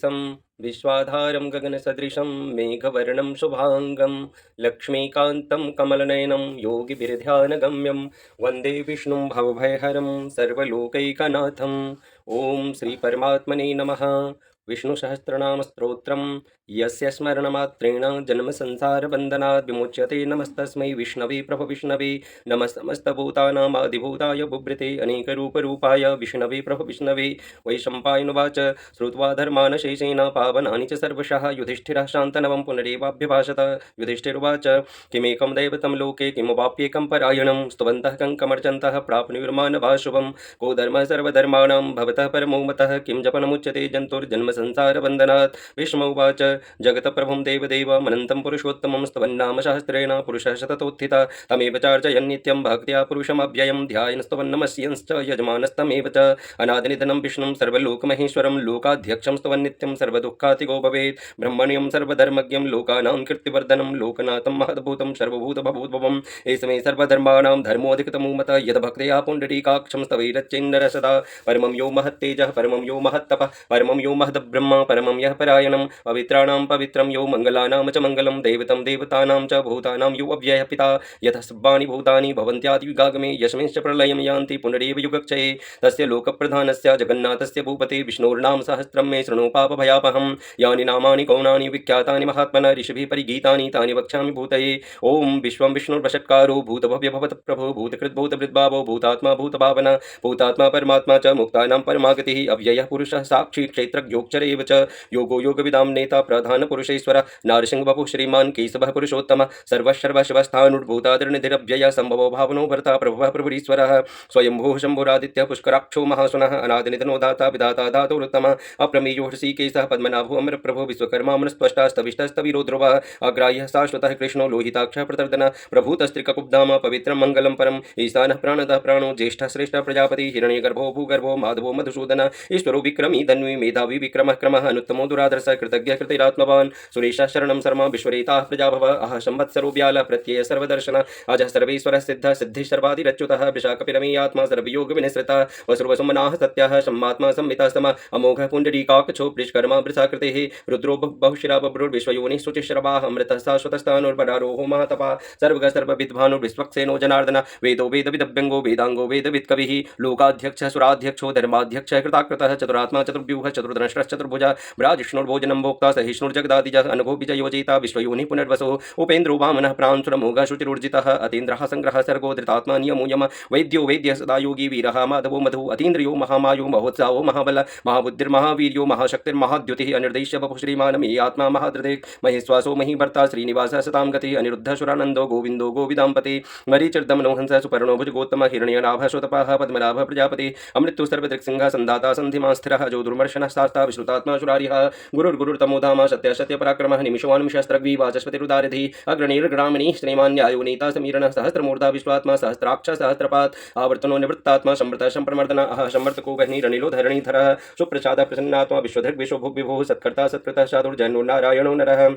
शुक्लाम्बरधरस्सुवर्णरश्मिजशोभितं विश्वाधारं गगनसदृशं मेघवर्णं शुभांगं लक्ष्मीकान्तं कमलनयनं योगिभिर्ध्यानगम्यं वन्दे विष्णुं भवभयहरं सर्वलोकैकनाथम्। ओं श्री परमात्मने नमः। विष्णु सहस्रनाम स्तोत्रम यस्य स्मरणमात्रेण जन्म संसार बंधनात् विमुच्यते। नमस्तस्मै विष्णवे प्रभ विष्णवे नमः समस्तभूतानामादिभूताय बुभृते अनेकरूपरूपाय विष्णवे प्रभ विष्णवे। वैशम्पायनुवाच श्रुत्वा धर्मान् शेषेण पावनानि च सर्वशः युधिष्ठिरः शान्तनवं पुनरेवाभ्यभाषत। युधिष्ठिरुवाच किमेकं दैवतं लोके किमवाप्येकं परायणं स्तुवन्तः कङ्कमर्चन्तः प्राप्नुर्मानवाः शुभं को धर्मः सर्वधर्माणां भवतः परमो मतः किं जपनमुच्यते जन्तुर्जन्म संसार बन्धनात्। विष्णुवाच जगत्प्रभुं देवदेवमनन्तं पुरुषोत्तमं स्तवन्नाम सहस्रेण पुरुषः शततोत्थितः तमेव चार्चयन् नित्यं भक्त्या पुरुषमव्ययं ध्यायन् स्तवन्नमस्यंश्च यजमानस्तमेव च अनादिनिधनं विष्णुं सर्वलोकमहेश्वरं लोकाध्यक्षं स्तवन्नित्यं सर्वदुःखातिगो भवेत् ब्रह्मण्यं सर्वधर्मज्ञं लोकानां कीर्तिवर्धनं लोकनाथं महद्भूतं सर्वभूतभवोद्भवम् एस्मै सर्वधर्माणां धर्मोऽधिकतमो मतः यद्भक्त्या पुण्डरीकाक्षं स्तवैरच्चेन्दर सदा परमं यो महत्तेजः परमं यो महत्तपः परमं यो महद्ब्रह्म परमं यः परायणं पवित्राणां पवित्रं यो मङ्गलानां च मङ्गलं दैवतं देवतानां च भूतानां यो अव्ययः पिता यतः सर्वाणि भूतानि भवन्त्यादियुगागमे यस्मिंश्च प्रलयं यान्ति पुनरेव युगक्षये तस्य लोकप्रधानस्य जगन्नाथस्य भूपते विष्णोर्नाम सहस्रं मे शृणु पापभयापहं यानि नामानि गौणानि विख्यातानि महात्मना ऋषिभिः परिगीतानि तानि वक्ष्यामि भूतये। ओं विश्वं विष्णुर्वषट्कारो भूतभव्य भवतप्रभो भूतकृद्भूतभृद्भावो भूतात्मा भूतभावना भूतात्मा परमात्मा च मुक्तानां परमागतिः अव्ययः पुरुषः साक्षी क्षेत्रज्ञोक्षर एव च योगो योगविदां नेता प्रधानपुरुषेश्वरः नारसिंहवपुः श्रीमान् केशवः पुरुषोत्तमः सर्वशर्वशिवस्थानुर्भूतादिर्निधिरव्ययः सम्भवो भावनो भर्ता प्रभवः प्रभुरीश्वरः स्वयंभूः शम्भुरादित्यः पुष्कराक्षो महासुनः अनादिनिधनो दाता विधाता धातुरुत्तमः अप्रमेयो हृषीकेशः पद्मनाभो अमरप्रभो विश्वकर्मा मनस्त्वष्टास्तविष्टस्तविरो ध्रुवः अग्राह्यः शाश्वतः कृष्णो लोहिताक्षः प्रतर्दनः प्रभूतस्त्रिककुब्धाम पवित्रं मङ्गलं परम् ईशानः प्राणदः प्राणो ज्येष्ठः श्रेष्ठः प्रजापति हिरण्यगर्भो भूगर्भो माधवो मधुसूदन ईश्वरो विक्रमी धन्वी मेधावी विक्रमः क्रमः अनुत्तमो दुराधर्षः कृतज्ञः कृतिरात्मवान् सुरेशः शरणं शर्मा विश्वरेताः प्रजाभव अह संवत्सरो व्यालः प्रत्यय सर्वदर्शन अजः सर्वेश्वरः सिद्धः सिद्धिः सर्वादिरच्युतः वृषाकपिरमे आत्मा सर्वयोग विनिसृतः वसुर्वसुमनाः सत्याः सम्मात्मा संमितः समः अमोघः पुण्डरीकाक्षो वृषकर्मा वृषाकृतेः रुद्रो बहुशिरा बभ्रुर्विश्वयोनिः शुचिश्रवाः अमृतः शाश्वतस्थानुर्वरारोहो महातपः सर्वगः सर्वविद्वानुर्विश्वक्सेनो जनार्दन वेदो वेदविदभ्यङ्गो वेदाङ्गो वेदवित्कविः लोकाध्यक्षः सुराध्यक्षो धर्माध्यक्षः कृताकृतः चतुरात्मा चतुर्व्यूहः चतुर्धनश्रः चतुर्भुजः ब्राजिष्णुर्भोजनं भोक्ता सहिष्णुर्जगदादिजः अनघो विजयोजिता विश्वयोनिः पुनर्वसो उपेन्द्रो वामनः प्रांशुरमोघः शुचिरुर्जितः अतीन्द्रः संग्रहः सर्गो धृतात्मा नियमो यम वैद्यो वेद्यः सदा योगी वीरः माधवो मधु अतीन्द्रियो महामायो महोत्साहो महाबल महाबुद्धिर्महावीर्यो महाशक्तिर्महाद्युतिः अनिर्देश्य बभु श्रीमान् मे आत्मा महादृदिक् महेश्वासो महीभर्ता श्रीनिवासः सतां गतिः अनिरुद्धः सुरानन्दो गोविन्दो गोविदाम्पते मरीचिर्दमनो हंसः सुपर्णो भुजगोत्तमः हिरण्यनाभः श्रुतपाः पद्मनाभः प्रजापति अमृत्यु सर्वदृक्सिंहः संदाता सन्धिमा स्थिरः जो दुर्मर्शनः शास्ता विश्रुतात्मा शुरारिः गुरुर्गुरुर्तमोधामा सत्य सत्यपराक्रमः निमिषवान्मिषस्त्रग्वी वाचस्पतिरुदारिधिः अग्रणीर्ग्रामणीः श्रीमान् न्यायो नीता समीरणः सहस्रमूर्धा विश्वात्मा सहस्राक्ष सहस्रपात् आवर्तनो निवृत्तात्मा संवृतः संप्रमर्दनः अह संवर्तको गहनीरनिलो धरणीधरः सुप्रसादः प्रसन्नात्मा विश्वधृग् विश्वभुग्विभुः सत्कर्ता सत्कृतः शादुर्जन्यो नारायणो नरः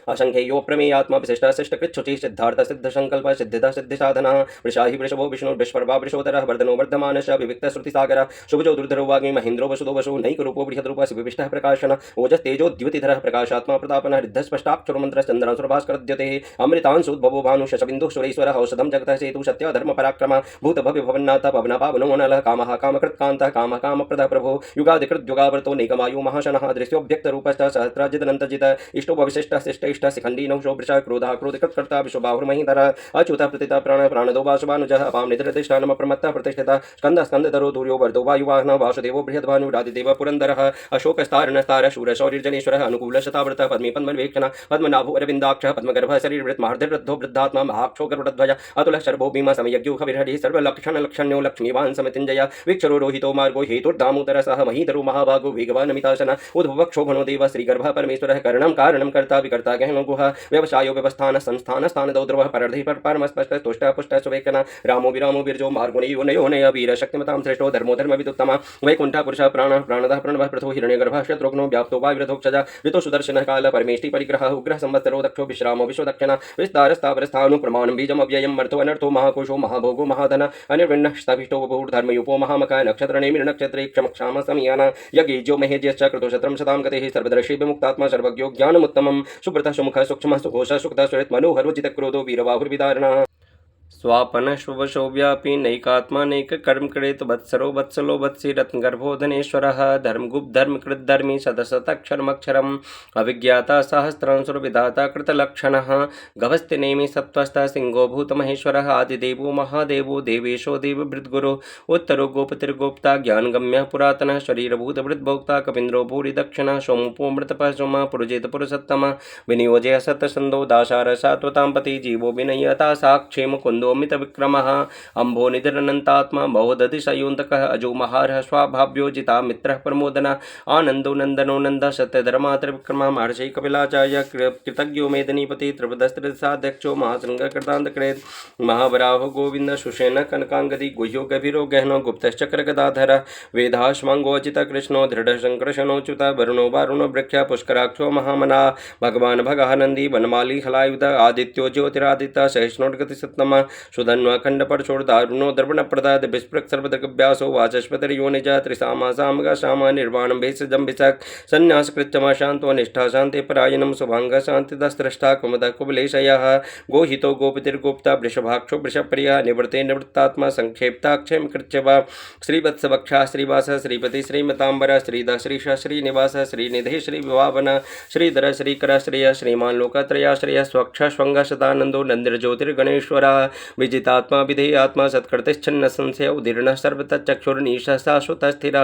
असंख्यो प्रमेयात्मा विशिष्टा शिष्टकृच्छुचि सिद्धार्थ सिद्ध संकल्प सिद्धिदा सिद्धि साधना वृषाहि वृषभो विष्णु विश्वभा वृषोदरः वर्धनो वर्धमानश विविक्त श्रुति सागर शुभजो दुर्धरो वाग्मी महेन्द्रो वसुदो वसु नैक रूपो बृहद्रूप विविष्टः प्रकाशन ओजस् तेजो द्युतिधरः प्रकाशात्मा प्रतापनः रिद्धः स्पष्टाक्षरो मंत्र चंद्रासुरभास्करद्यते अमृतांशुद्भवो भानु शशबिन्दुः सुरेश्वरः औषधं जगतः सेतु सत्य धर्म पराक्रम भूत भव्य भवन्नाथ पवन पावनो अनलः कामः कामकृत्कान्तः कामः कामप्रदः प्रभो युगादिकृद्युगावर्तो नैकमायो महाशनः दृश्योऽव्यक्त रूपश्च सहस्राजिदनन्तजित इष्टो भविशिष्टः शिष्ट इष्ट शिखण्डीनौ शोभृशा क्रोधः क्रोधकृत्कर्ता विश्वबाहुर्महीधरः अच्युतः प्रतिता प्राण प्राणदो वासुभानुजः अपां निद्रतिष्ठानम प्रमत्तः प्रतिष्ठितः स्कन्दः स्कन्दधरो दूर्यो वर्धो वायुवाहनः वासुदेवो बृहद्भानुरादिदेवः पुरन्दरः अशोकस्तारणस्तारः शूरशौर्यजनेश्वरः अनुकूलशताव्रतः पद्मे पद्मन्वेक्षणः पद्मनाभो अरविन्दाक्षः पद्मगर्भः शरीरवृत् महार्धिर्वृद्धो वृद्धात्मा महाक्षो गरुडध्वजः अतुलः शर्भो भीमः समयज्ञो विरहरिः सर्वलक्षणलक्षण्यो लक्ष्मीवान् समितिञ्जय विक्षरो रोहितो मार्गो हेतुर्दामोदरः सह महीधरो महाभागो वेगवान् अमिताशनः उद्भवक्षोभनो देवः श्रीगर्भः परमेश्वरः करणं कारणं कर्ता विकर्ता गहनो गुहा व्यवसायो व्यवस्थान संस्थान स्थान दौद्रवः परर्धि परम स्पष्ट तुष्ट पुष्ट सुवेकन रामो विरामो बिरजो मार्गुणयो नयो नय वीर शक्तिमतां श्रेष्ठो धर्मो धर्म विदुत्तम वैकुंठ पुरुष प्राण प्राणदः प्रणवः पृथो हिरण्यगर्भः शत्रुघ्नो व्याप्तो वायुरथोक्षज वितो सुदर्शनः काल परमेष्टि परिग्रह उग्रः संवत्सरो दक्षो विश्रामो विश्वदक्षिण विस्तारस्तावरस्थानु प्रमाणं बीजम् अव्ययं मर्तो अनर्थो महाकोशो महाभोगो महाधन अनिर्विण्णः स्थापिष्टो धर्मयुपो महामकाय नक्षत्रनेमिर् नक्षत्रे क्षमक्षाम समीयान यज्ञो महेज्यश्च कृतोषत्रं शतां गतिः सर्वदर्शी विमुक्तात्मा सर्वज्ञो ज्ञानमुत्तमं सुब्रतः सुमुखः सूक्ष्मः सुघोषः सुखदः सुहृत् मनोहरोचितक्रोधो वीरबाहुर्विदारणः स्वापन शुभशो व्यापी नैकात्मा नैक कर्म कृत वत्सरो वत्सलो वत्सी रत्नगर्भो धनेश्वरः धर्मगुप्त धर्मकृत धर्मी सदसतक्षरमक्षरम् अविज्ञाता सहस्रांशुर विधाता कृतलक्षणः गभस्तिनेमि सत्त्वस्थः सिंहो भूतमहेश्वरः आदिदेवो महादेवो देवेशो देवभृद्गुरो उत्तरो गोपतिर्गोप्ता ज्ञानगम्यः पुरातनः शरीरभूतभृद्भोक्ता कपीन्द्रो भूरि दक्षिणः सोमपो मृतपः सोमः पुरुजित पुरुषोत्तमः विनियोजय सत्यसन्दो दाशार सात्वतां पति जीवो विनयता साक्षे मुकुन्दो मित विक्रमः अंभो निधिरनन्तात्मा बहुदधिशयोऽन्तकः अजो महारः स्वाभाव्यो जिता मित्रः प्रमोदन आनंदो नंदनो नंद सत्यधर्मा त्रिविक्रमः महर्षि कपिलाचार्य कृतज्ञो मेदिनीपति त्रिपदस्त्रिदशाध्यक्षो महाशृंगकृतान्तकृत महावराहो गोविंद सुषेण कनकांगदी गुह्यो गभीरो गहनो गुप्तश्चक्र गदाधर वेदाश्मांगोचित कृष्णो दृढ़ संकृशनोच्युत वरुणो वारुणो वृक्ष पुष्कराक्षो महामना भगवान भगानंदी वनमाली हलायुध आदित्यो ज्योतिरादित्य सहिष्णुर्गति सत्तम सुधन्वा खंडपट छोड़ दारुणो द्रवण प्रदाद विस्पृक सर्वदव्यासो वाचस्पतिर योनिज त्रिसामा सामगा शामा निर्वाणम भेषजम भिषक संन्यास कृत्यमा शांतो निष्ठा शांति परायणम शुभांग शांति दस्त्रष्टा कुमद कुबलेशयः गोहितो गोपतिर्गोप्ता वृषभाक्षो वृषप्रिया निवृत्ते निवृत्तात्मा संक्षेप्ता क्षेम कृत्यवा श्रीवत्सवक्षा श्रीवास श्रीपति श्रीमतांबर श्रीध श्रीश श्रीनिवास श्रीनिधि श्रीविभावन श्रीधर श्रीकर श्रेय श्रीमान लोकत्रयाश्रय स्वक्ष स्वंग सदानंदो नंदिर्ज्योतिर्गणेश्वर विजितात्मा विधेयात्मा सत्कृतिश्छन्न संशय उदीर्ण सर्वतच्चक्षुर्निश शाश्वत स्थिर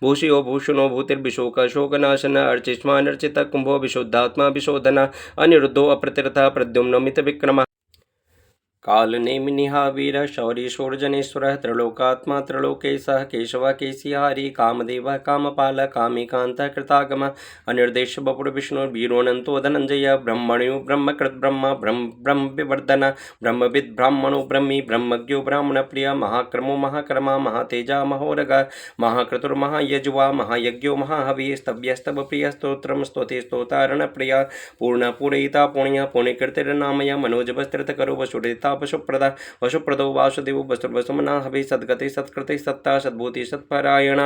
भूषियो भूषणो भूतिर्विशोक शोकनाशन अर्चिष्मानर्चित कुंभो विशुद्धात्मा विशोधन अनिरुद्धो अप्रतिरथ प्रद्युम्नो मित विक्रम कालनेमिनिहा वीर शौरी शोर्जनेश्वरः त्रिलोकात्मा त्रिलोकेशः केशव केशिहारी कामदेवः कामपाल कामिकान्तः कृतागम अनिर्देश बपुर विष्णुर्वीरोऽनन्तो धनञ्जय ब्रह्मण्यो ब्रह्मकृत ब्रह्म ब्रह्म विवर्धन ब्रह्मविद् ब्राह्मणो ब्रह्मी ब्रह्मज्ञो ब्राह्मणप्रिय महाक्रमो महाक्रमा महातेजा महोरग महाक्रतुर्महायजुवा महायज्ञो महाहवि स्तव्यस्तव प्रिय स्तोत्रम स्तोते स्तोतारणप्रिय पूर्णपूरयिता पुण्य पुण्यकीर्तिर्नामय मनोजवस्त्रितकरो वसुरिता वशुप्रदा वशुप्रदो वासुदेव वसुर्वसुमना हवि सद्गति सत्कृति सत्ता सद्भूति सत्परायण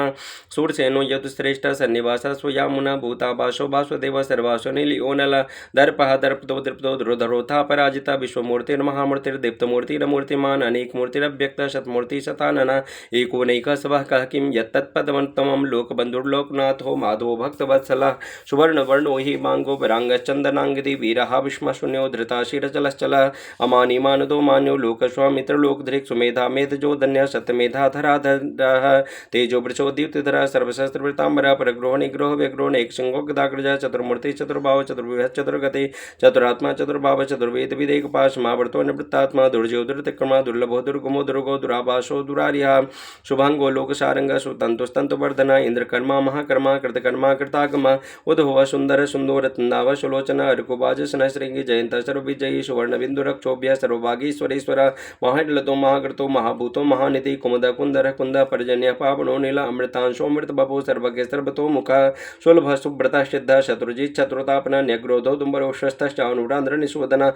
सूरसेनो यदुश्रेष्ठ सन्निवास स्वयामुना भूता वासो वासुदेव सर्वासो नीलियोनल दर्पः दर्पतो दृप्तो द्रुधरोथा पराजिता विश्वमूर्तिर्महामूर्तिर्देप्तमूर्तिरमूर्तिमान् अनेकमूर्तिरव्यक्त शतमूर्ति शतानन एकोनैकः स्वः कः किं यत्तत्पदमन्तमं लोकबन्धुर्लोकनाथो माधवो भक्तवत्सलः सुवर्णवर्णो हि मांगो वरांगश्चन्दनांगदी वीरः विष्मशून्यो धृताशिरचलश्चलः अमानिमानदो मान्यो लोकस्वामित्रलोकधृक् सुमेधा मेधजो धन्य सत्यमेधाधराधरः तेजो वृषोद्युतिधरः सर्वशस्त्रवृताम्बरः परग्रोह निग्रोह व्यग्रोह एकशृंगो गदाग्रजः चतुर्मूर्ति चतुर्भाव चतुर्विह चतुर्गति चतुरात्मा चतुर्भाव चतुर्वेद विदेकपाश मावर्तो निवृत्तात्मा दुर्जयो दुर्तिक्रमा दुर्लभो दुर्गमो दुर्गो दुराभासो दुरारिहा शुभांगो लोकसारंग सुतंतुस्तंतुवर्धन इंद्रकर्मा महाकर्मा कृतकर्मा कृतागमा उद्भव सुंदर सुंदो रत्नाव सुलोचना अर्कुबाज शनश्रृंगी जयंत सर्वविजयी सुवर्णबिंदुरक्षोभ्य सर्वभागीश्वरेश्वर महाडलतो महाकृतो महाभूतो महानिधि कुमुद कुंदर कुंद पर्जन्य पावनो नील अमृतांशोमृत बभो सर्वज्ञ सर्वतो मुख सुलभ सुब्रत सिद्ध शत्रुजित शत्रुतापन न्यग्रोधो दुम्बरोश्वस्तश्चानुरांध्र निशोधन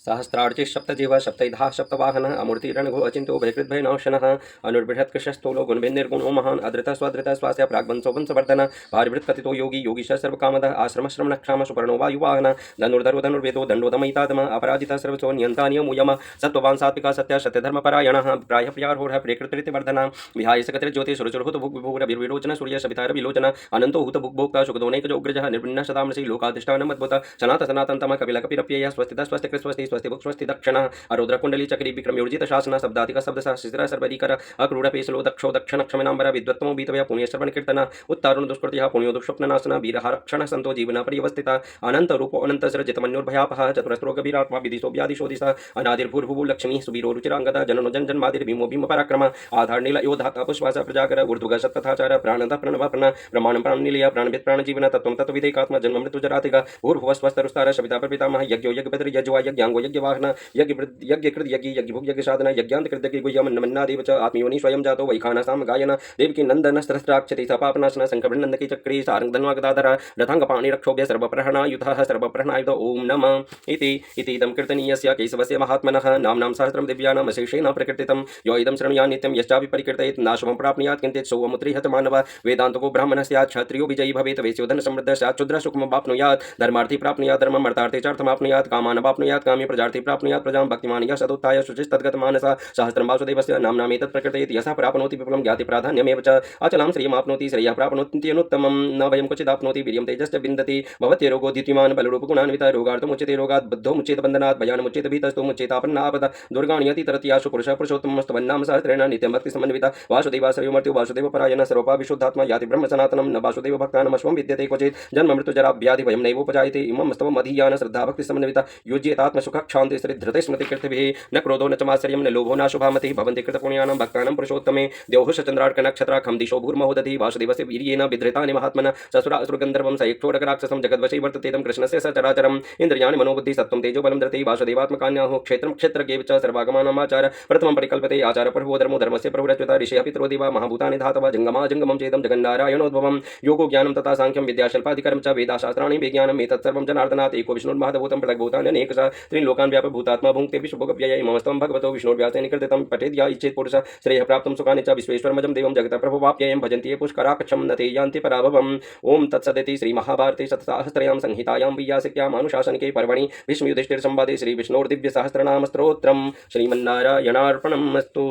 सहस्रार्चिः सप्तजीव सप्तैधा सप्तवाहनः अमूर्तिरणघो अचिन्तो भयकृद्भयनाशनः अनुर्बृहत्कृशस्थूलो गुणभिर्निर्गुणो महान् अधृतः स्वधृतः स्वास्य प्राग्वंशो वंशवर्धन भारिभृत्कथितो योगी योगीशः सर्वकामदः आश्रमश्रमणक्षाम सुपर्णो वायुवाहन धनुर्धरो धनुर्वेदो दण्डोदमयितात्मा अपराजितः सर्वसो नियन्ता नियमूयम सत्त्ववान् सात्विकः सत्यः सत्यधर्मपरायणः प्रायः प्रियार्होरः प्रियकृतरीतिवर्धनः विहाय सकतिर्ज्योतिः सुरचुर्हुत भुग्विभुरभिर्विलोचन सूर्यसवितारविलोचन अनन्तो हुत भुग्भोक्ता सुखदोनैकजोग्रजः निर्विण्णः सदामृषि लोकाधिष्ठानमद्भुत सनातनतमः कपिलकपिरप्ययः स्वस्तितः स्वस्तिकृत स्वस्ति स्वस्ति भुक् स्वस्ति दक्षिणः अरुद्र कुंडली चक्री विक्रम योजित शासन शब्दाधिक शब्द शिशिर सर्वधिकर अक्रूढ़ पेशलो दक्षो दक्षिण क्षमनांबर विद्वत्तमो बीतवया पुण्य श्रवण कीर्तन उत्तारुण दुष्कृतिः पुण्यो दुष्स्वप्ननाशन वीरहरक्षण संतो जीवन परिवस्थित अनंत रूपो अनंत सृजितमन्योर्भयापः चतुरस्रो गभीरात्मा विदिशो व्यादिशो दिशा अनादिर्भूर्भुवो लक्ष्मी सुबीरो रुचिरांगदा जननो जन जन्मादिर भीमो भीम पराक्रम आधार नील योधाता पुष्पास प्रजाकर ऊर्ध्वग सत्तथाचार प्राणदा प्रणव प्रण प्रमाण प्राण निलय प्राणविद प्राण जीवन तत्वं तत्विदेकात्मा जन्म मृत्यु जरातिका भूर्भुवः स्वस्तरुस्तार सविता पितामह यज्ञो यज्ञपति यज्वा यज्ञांगो यज्ञवाहन यज्ञकृत यज्ञ यज्ञभुग यज्ञ साधन यज्ञांत कृत यज्ञ गुह्यम नमन्नादेव च आत्मयोनि स्वयं जातो वैखानः साम गायन देवकी नंदन सहस्राक्षति सपापनाशन शंखवृन्दकी चक्री सारंगधन्वागदाधर रथांगपाणि रक्षोभ्य सर्वप्रहणायुधः सर्वप्रहणायुध ओम नमः इति इदं कीर्तनीयस्य केशवस्य महात्मनः नाम्नां सहस्रं दिव्यानाम् अशेषेण प्रकीर्तितं यो इदं शृणुयात् नित्यं यश्चापि परिकीर्तयेत् नाशमं प्राप्नुयात् किञ्चित् सोऽमुत्रिहत मानव वेदान्तको ब्राह्मणः स्यात् क्षत्रियो विजयी भवेत् वैश्योधन समृद्धः स्यात् शूद्रः सुखमवाप्नुयात् धर्मार्थी प्राप्नुयात् धर्मम् अर्थार्थे चार्थमाप्नुयात् कामानवाप्नुयात् कामी प्रजार्थी प्राप्नुयात् प्रजां भक्तिमान् यः सदुत्थाय शुचिस्तद्गतमानसः सहस्रं वासुदेवस्य नाम्नामेतत् प्रकीर्तयेत् यशः प्राप्नोति विपुलं ज्ञाति प्राधान्यमेव च अचलां श्रियमाप्नोति श्रेयः प्राप्नोत्यनुत्तमं न भयं क्वचिदाप्नोति वीर्यं तेजश्च विन्दति भवत्ये रोगो द्युतिमान् बलरूपगुणान्वितः रोगार्थमुच्यते रोगात् बद्धो मुच्येत बन्धनात् भयानमुच्येत भीतस्तु मुच्येतापन्नापद दुर्गाणि यतितरत्याशु पुरुषः पुरुषोत्तमस्तवन्नाम सहस्रेण नित्यं भक्ति समन्वितः वासुदेवाश्रयो मर्त्यो वासुदेव परायणः सर्वपा विशुद्धात्मा याति ब्रह्म सनातनं न वासुदेव भक्तानामश्वं विद्यते क्वचित् जन्म मृत्यु जरा व्याधि भयं नैवोपजायते इमं स्तवम् अधियान श्रद्धा भक्ति समन्वितः युज्येतात्मसुखक्षान्ति श्रीधृते स्मृति कीर्तिभिः न क्रोधो न च मात्सर्यं न लोभो न शुभामतिः भवन्ति कृतपुण्यानां भक्तानां पुरुषोत्तमे द्यौः चन्द्रार्क नक्षत्राखं दिशो भूर्महोदधि वासुदेवस्य वीर्येण विधृतानि महात्मनः ससुरासुरगन्धर्वं स यक्षोडकराक्षसं जगद्वशे वर्तते तं कृष्णस्य सचराचरम् इन्द्रियाणि मनोबुद्धि सत्त्वं तेजो बलं धृते वासुदेवात्मकान्याहुः क्षेत्रं क्षेत्रज्ञेव च सर्वागमानामाचार प्रथमं परिकल्पते आचार प्रभुः धर्मो धर्मस्य प्रभुरच्युता ऋषयः पितरो देवा महाभूतानि धातवः जङ्गमा जङ्गमं चेदं जगन्नारायणोद्भवं योगो ज्ञानं तथा सांख्यं विद्याशल्पाधिकरं च वेदाशास्त्राणि विज्ञानम् एतत्सर्वं जनार्दनात् एको विष्णुर्महाभूतं पृथग्भूतान्यनेकशः त्रीन् भ्याप्य भूतात्मा भुङ्क्ते विश्वभोगव्यय ममस्तं भगवतो विष्णुर्व्यासेन कृतं पठेद् या इच्छेत् पुरुषः श्रेयः प्राप्तं सुखानि च विश्वेश्वरमजं देवं जगतः प्रभुवाप्ययं भजन्ति ये पुष्कराक्षं न ते यान्ति पराभवम् ओम तत्सदिति श्रीमहाभारते शतसाहस्रयां संहितायां वैयासिक्याम् अनुशासनिके पर्वणि भीष्मयुधिष्ठिरसंवादे श्रीविष्णोर्दिव्यसहस्रनामस्तोत्रं श्रीमन्नारायणार्पणमस्तु।